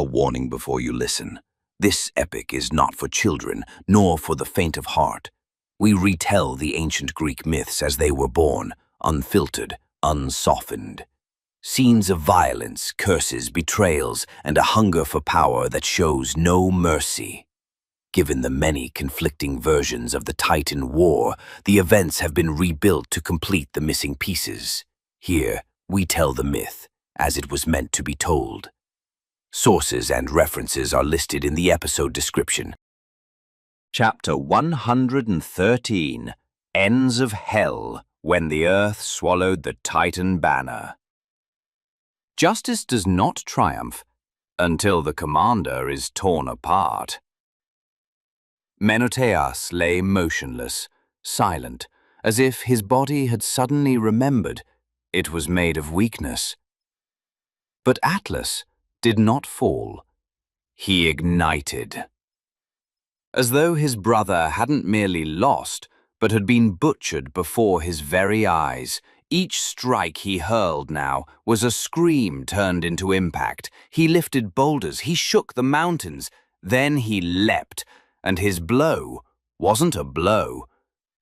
warning before you listen. This epic is not for children, nor for the faint of heart. We retell the ancient Greek myths as they were born, unfiltered, unsoftened. Scenes of violence, curses, betrayals, and a hunger for power that shows no mercy. Given the many conflicting versions of the Titan War, the events have been rebuilt to complete the missing pieces. Here, we tell the myth as it was meant to be told. Sources and references are listed in the episode description. Chapter 113, Ends of Hell, When the Earth Swallowed the Titan Banner. Justice does not triumph until the commander is torn apart. Menoetius lay motionless, silent, as if his body had suddenly remembered it was made of weakness. But Atlas did not fall. He ignited. As though his brother hadn't merely lost, but had been butchered before his very eyes. Each strike he hurled now was a scream turned into impact. He lifted boulders, he shook the mountains, then he leapt, and his blow wasn't a blow,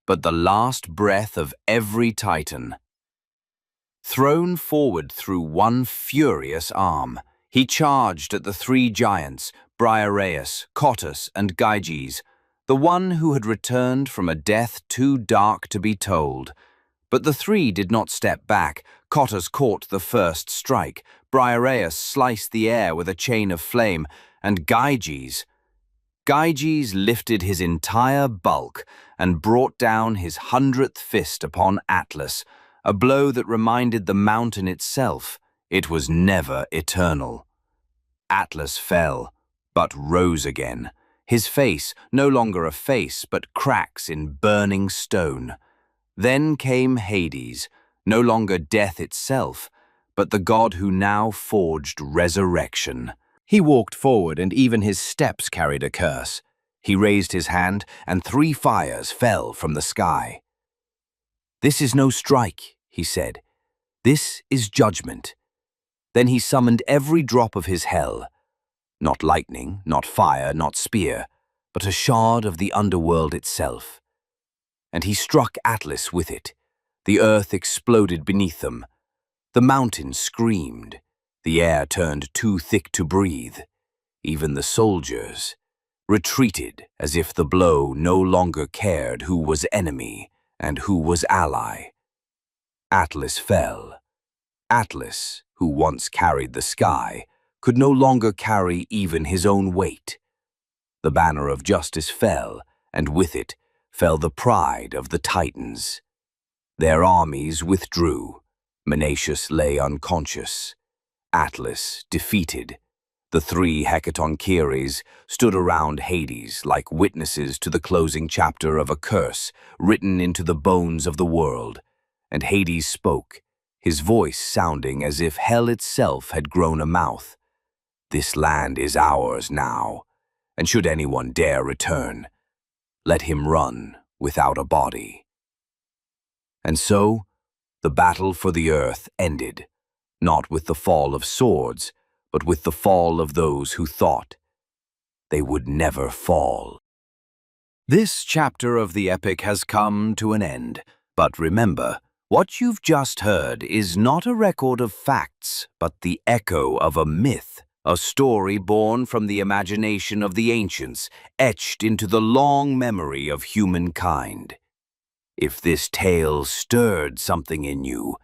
but the last breath of every Titan. Thrown forward through one furious arm, he charged at the three giants, Briareus, Cottus, and Gyges, the one who had returned from a death too dark to be told. But the three did not step back. Cottus caught the first strike, Briareus sliced the air with a chain of flame, and Gyges lifted his entire bulk and brought down his 100th fist upon Atlas, a blow that reminded the mountain itself it was never eternal. Atlas fell, but rose again, his face no longer a face but cracks in burning stone. Then came Hades, no longer death itself, but the god who now forged resurrection. He walked forward, and even his steps carried a curse. He raised his hand, and 3 fires fell from the sky. "This is no strike," he said. "This is judgment." Then he summoned every drop of his hell. Not lightning, not fire, not spear, but a shard of the underworld itself. And he struck Atlas with it. The earth exploded beneath them. The mountains screamed. The air turned too thick to breathe. Even the soldiers retreated as if the blow no longer cared who was enemy and who was ally. Atlas fell. Atlas, who once carried the sky, could no longer carry even his own weight. The banner of justice fell, and with it fell the pride of the Titans. Their armies withdrew. Menoetius lay unconscious. Atlas defeated. The 3 Hecatoncheires stood around Hades like witnesses to the closing chapter of a curse written into the bones of the world. And Hades spoke, his voice sounding as if hell itself had grown a mouth. "This land is ours now, and should anyone dare return, let him run without a body." And so, the battle for the earth ended, not with the fall of swords, but with the fall of those who thought they would never fall. This chapter of the epic has come to an end, but remember, what you've just heard is not a record of facts, but the echo of a myth, a story born from the imagination of the ancients, etched into the long memory of humankind. If this tale stirred something in you,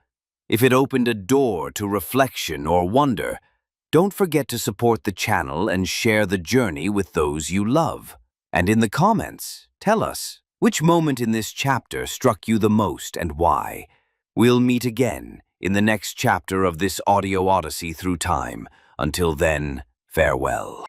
if it opened a door to reflection or wonder, don't forget to support the channel and share the journey with those you love. And in the comments, tell us which moment in this chapter struck you the most and why. We'll meet again in the next chapter of this audio odyssey through time. Until then, farewell.